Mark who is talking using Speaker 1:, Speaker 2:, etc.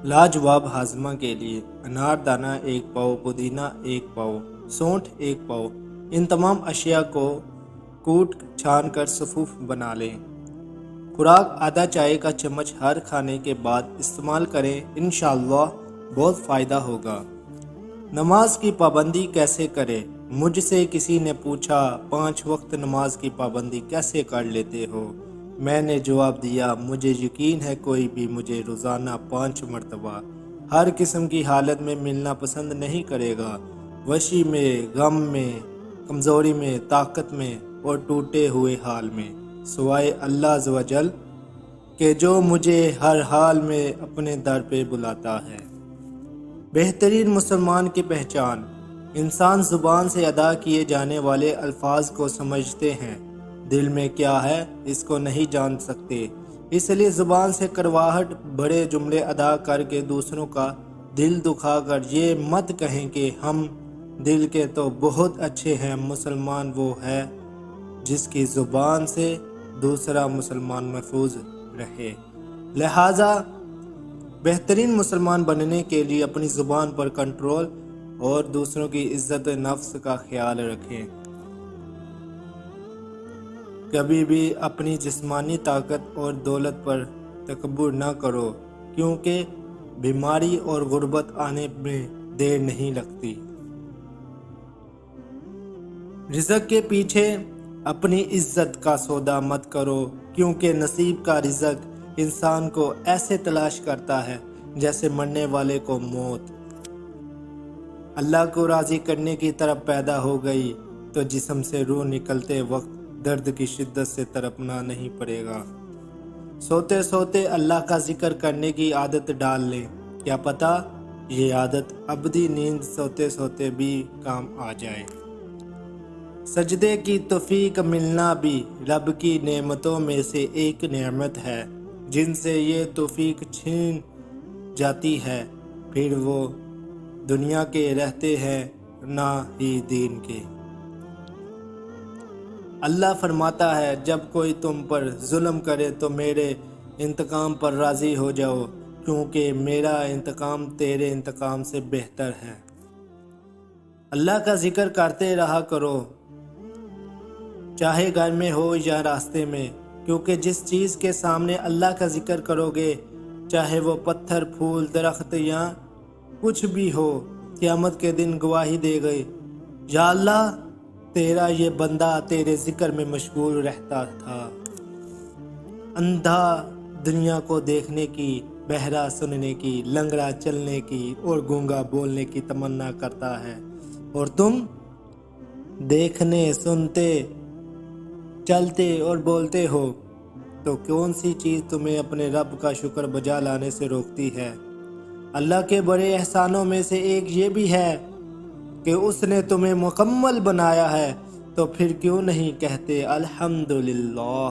Speaker 1: लाजवाब हाजमा के लिए अनार दाना 1 पाव, पुदीना 1 पाव, सौंठ 1 पाव। इन तमाम अशिया को कूट छान कर सफ़ूफ बना लें। खुराक आधा चाय का चम्मच हर खाने के बाद इस्तेमाल करें, इंशाअल्लाह बहुत फ़ायदा होगा। नमाज की पाबंदी कैसे करें? मुझसे किसी ने पूछा 5 वक्त नमाज की पाबंदी कैसे कर लेते हो? मैंने जवाब दिया, मुझे यकीन है कोई भी मुझे रोज़ाना 5 मरतबा हर किस्म की हालत में मिलना पसंद नहीं करेगा। वशी में, गम में, कमज़ोरी में, ताकत में और टूटे हुए हाल में, सिवाय अल्लाह अज़्ज़ व जल के जो मुझे हर हाल में अपने दर पे बुलाता है। बेहतरीन मुसलमान की पहचान: इंसान ज़ुबान से अदा किए जाने वाले अल्फाज को समझते हैं, दिल में क्या है इसको नहीं जान सकते। इसलिए ज़ुबान से करवाहट बड़े जुमले अदा करके दूसरों का दिल दुखाकर ये मत कहें कि हम दिल के तो बहुत अच्छे हैं। मुसलमान वो है जिसकी ज़ुबान से दूसरा मुसलमान महफूज रहे। लिहाजा बेहतरीन मुसलमान बनने के लिए अपनी ज़ुबान पर कंट्रोल और दूसरों की इज़्ज़त नफ्स का ख्याल रखें। कभी भी अपनी जिस्मानी ताकत और दौलत पर तकब्बुर न करो, क्योंकि बीमारी और गुर्बत आने में देर नहीं लगती। रिज़्क़ के पीछे अपनी इज़्ज़त का सौदा मत करो, क्योंकि नसीब का रिज़्क़ इंसान को ऐसे तलाश करता है जैसे मरने वाले को मौत। अल्लाह को राज़ी करने की तरफ पैदा हो गई तो जिस्म से रूह निकलते वक्त दर्द की शिद्दत से तड़पना नहीं पड़ेगा। सोते सोते अल्लाह का जिक्र करने की आदत डाल लें, क्या पता ये आदत अबदी नींद सोते सोते भी काम आ जाए। सजदे की तौफीक मिलना भी रब की नेमतों में से एक नेमत है, जिनसे ये तौफीक छीन जाती है फिर वो दुनिया के रहते हैं ना ही दीन के। अल्लाह फरमाता है, जब कोई तुम पर जुल्म करे तो मेरे इंतकाम पर राज़ी हो जाओ, क्योंकि मेरा इंतकाम तेरे इंतकाम से बेहतर है। अल्लाह का जिक्र करते रहा करो, चाहे घर में हो या रास्ते में, क्योंकि जिस चीज़ के सामने अल्लाह का जिक्र करोगे, चाहे वो पत्थर, फूल, दरख्त या कुछ भी हो, क़यामत के दिन गवाही दे गए, या अल्लाह तेरा ये बंदा तेरे जिक्र में मशगूल रहता था। अंधा दुनिया को देखने की, बहरा सुनने की, लंगड़ा चलने की और गूंगा बोलने की तमन्ना करता है, और तुम देखने, सुनते, चलते और बोलते हो, तो कौन सी चीज़ तुम्हें अपने रब का शुक्र बजा लाने से रोकती है? अल्लाह के बड़े एहसानों में से एक ये भी है कि उसने तुम्हें मुकम्मल बनाया है, तो फिर क्यों नहीं कहते अल्हम्दुलिल्लाह।